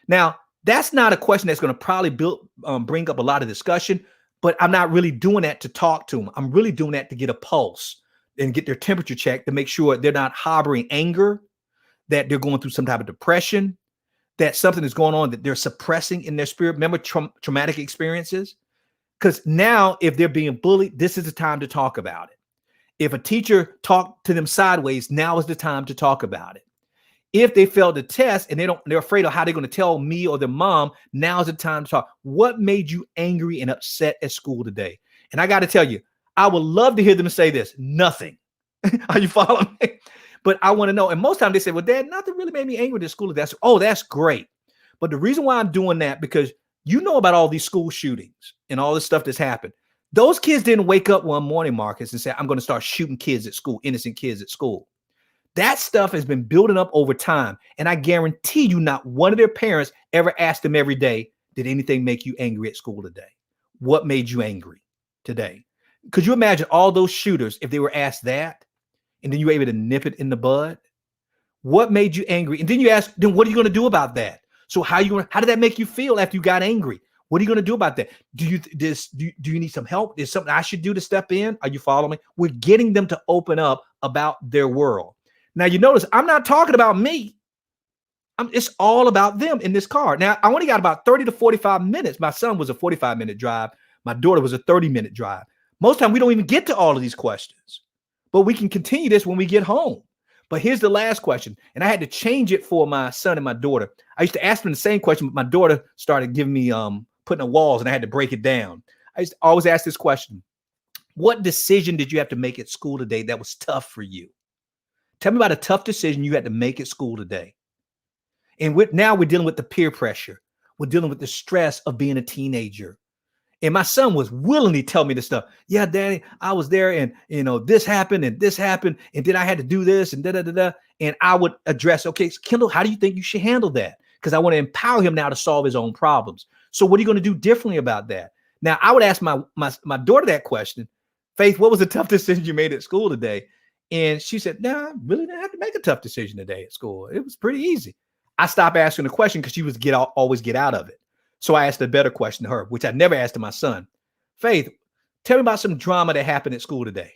Now, that's not a question that's going to probably bring up a lot of discussion, but I'm not really doing that to talk to them. I'm really doing that to get a pulse and get their temperature checked to make sure they're not harboring anger, that they're going through some type of depression, that something is going on that they're suppressing in their spirit. Remember traumatic experiences? Because now if they're being bullied, this is the time to talk about it. If a teacher talked to them sideways, now is the time to talk about it. If they failed the test and they're afraid of how they're going to tell me or their mom, now's the time to talk. What made you angry and upset at school today? And I got to tell you, I would love to hear them say this. Nothing. Are you following me? But I want to know. And most times they say, well, Dad, nothing really made me angry at school. That's great. But the reason why I'm doing that, because you know about all these school shootings and all this stuff that's happened. Those kids didn't wake up one morning, Marcus, and say, I'm going to start shooting kids at school, innocent kids at school. That stuff has been building up over time. And I guarantee you not one of their parents ever asked them every day, did anything make you angry at school today? What made you angry today? Could you imagine all those shooters if they were asked that and then you were able to nip it in the bud? What made you angry? And then you ask, then what are you going to do about that? So how did that make you feel after you got angry? What are you going to do about that? Do you need some help? Is something I should do to step in? Are you following me? We're getting them to open up about their world. Now, you notice I'm not talking about me. It's all about them in this car. Now, I only got about 30 to 45 minutes. My son was a 45-minute drive. My daughter was a 30-minute drive. Most time we don't even get to all of these questions, but we can continue this when we get home. But here's the last question, and I had to change it for my son and my daughter. I used to ask them the same question, but my daughter started giving me putting on walls, and I had to break it down. I used to always ask this question: what decision did you have to make at school today that was tough for you? Tell me about a tough decision you had to make at school today. And now we're dealing with the peer pressure. We're dealing with the stress of being a teenager. And my son was willingly tell me this stuff. Yeah, Daddy, I was there, and this happened, and then I had to do this, and da. And I would address, okay, Kendall, how do you think you should handle that? Because I want to empower him now to solve his own problems. So what are you going to do differently about that? Now, I would ask my daughter that question: Faith, what was a tough decision you made at school today? And she said, no, I really didn't have to make a tough decision today at school. It was pretty easy. I stopped asking the question because she was always get out of it. So I asked a better question to her, which I never asked to my son. Faith, tell me about some drama that happened at school today.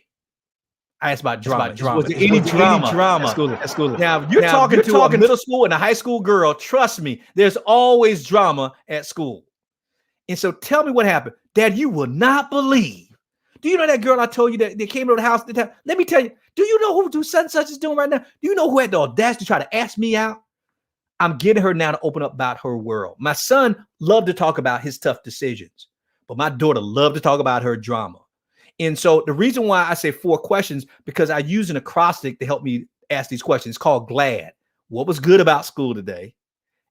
I asked about drama. Was there any drama at school? Now, you're talking to a middle school and a high school girl. Trust me, there's always drama at school. And so tell me what happened. Dad, you will not believe. Do you know that girl I told you that they came to the house? Let me tell you, do you know who such and such is doing right now? Do you know who had the audacity to try to ask me out? I'm getting her now to open up about her world. My son loved to talk about his tough decisions, but my daughter loved to talk about her drama. And so the reason why I say 4 questions, because I use an acrostic to help me ask these questions. It's called GLAD. What was good about school today?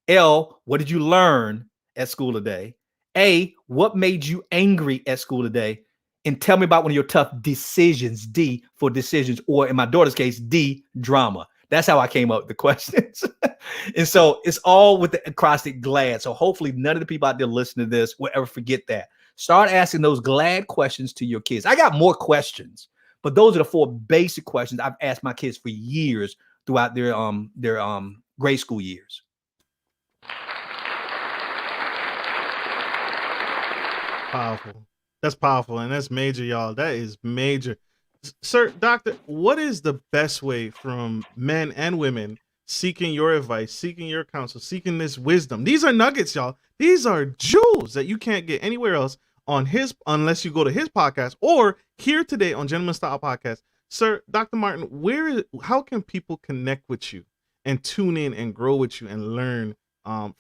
L, what did you learn at school today? A, what made you angry at school today? And tell me about one of your tough decisions. D, for decisions, or in my daughter's case, D, drama. That's how I came up with the questions. And so it's all with the acrostic GLAD. So hopefully none of the people out there listening to this will ever forget that. Start asking those GLAD questions to your kids. I got more questions, but those are the 4 basic questions I've asked my kids for years throughout their grade school years. Powerful. That's powerful, and that's major, y'all. That is major. Sir, doctor, what is the best way from men and women seeking your advice, seeking your counsel, seeking this wisdom? These are nuggets, y'all. These are jewels that you can't get anywhere else unless you go to his podcast or here today on Gentleman Style Podcast. Sir, Dr. Martin, how can people connect with you and tune in and grow with you and learn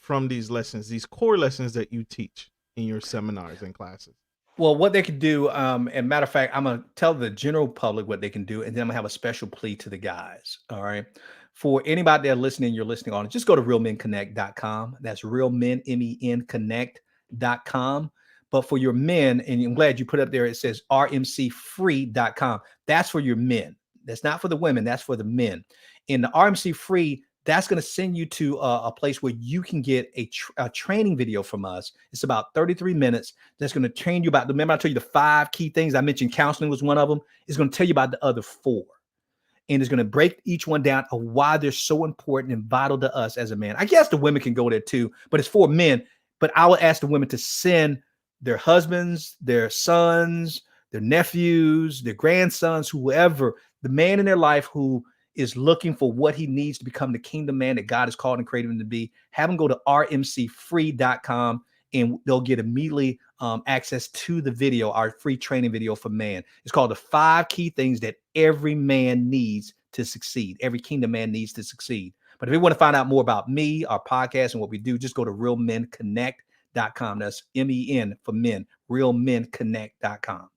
from these lessons, these core lessons that you teach in your seminars and classes? Well, what they can do, and matter of fact, I'm going to tell the general public what they can do, and then I'm going to have a special plea to the guys. All right. For anybody there listening, you're listening on, just go to realmenconnect.com. That's realmen, connect.com. But for your men, and I'm glad you put up there, it says rmcfree.com. That's for your men. That's not for the women. That's for the men. In the RMC Free, that's going to send you to a place where you can get a training video from us. It's about 33 minutes. That's going to train you about, remember I told you the 5 key things I mentioned, counseling was one of them. It's going to tell you about the other 4. And it's going to break each one down of why they're so important and vital to us as a man. I guess the women can go there too, but it's for men. But I would ask the women to send their husbands, their sons, their nephews, their grandsons, whoever, the man in their life who is looking for what he needs to become the kingdom man that God has called and created him to be. Have them go to rmcfree.com and they'll get immediately access to the video, our free training video for man. It's called the 5 key things that every man needs to succeed. Every kingdom man needs to succeed. But if you want to find out more about me, our podcast, and what we do, just go to realmenconnect.com. That's MEN for men, realmenconnect.com.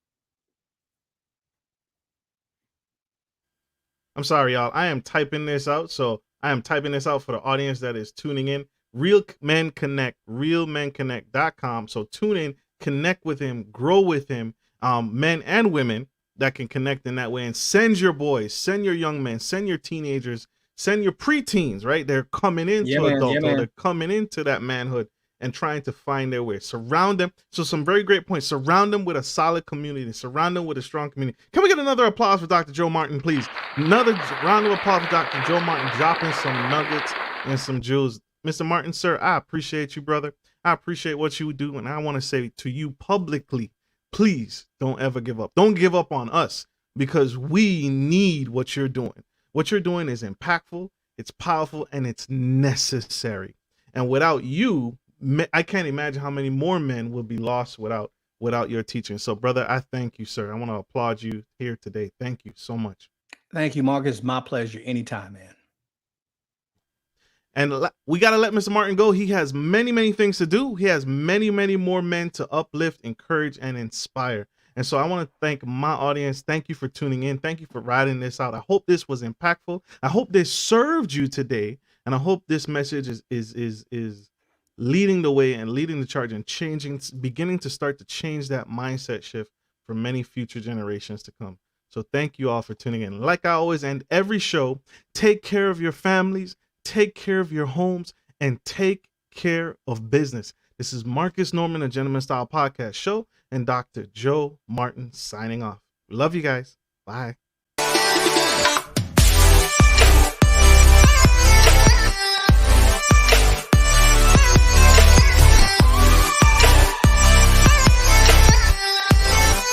I'm sorry, y'all. I am typing this out. So I am typing this out for the audience that is tuning in. Real Men Connect, realmenconnect.com. So tune in, connect with him, grow with him. Men and women that can connect in that way, and send your boys, send your young men, send your teenagers, send your preteens, right? They're coming into adulthood. They're coming into that manhood and trying to find their way. Surround them. So some very great points. Surround them with a solid community. Surround them with a strong community. Can we get another applause for Dr. Joe Martin, please? Another round of applause for Dr. Joe Martin dropping some nuggets and some jewels. Mr. Martin, sir, I appreciate you, brother. I appreciate what you do. And I want to say to you publicly, please don't ever give up. Don't give up on us, because we need what you're doing. What you're doing is impactful, it's powerful, and it's necessary. And without you, I can't imagine how many more men will be lost without without your teaching. So, brother, I thank you, sir. I want to applaud you here today. Thank you so much. Thank you, Marcus. My pleasure. Anytime, man. And we got to let Mr. Martin go. He has many, many things to do. He has many, many more men to uplift, encourage, and inspire. And so I want to thank my audience. Thank you for tuning in. Thank you for riding this out. I hope this was impactful. I hope this served you today. And I hope this message is leading the way and leading the charge and changing, beginning to start to change that mindset shift for many future generations to come. So thank you all for tuning in. Like I always end every show, take care of your families, take care of your homes, and take care of business. This is Marcus Norman, a Gentleman Style Podcast Show, and Dr. Joe Martin signing off. Love you guys. Bye.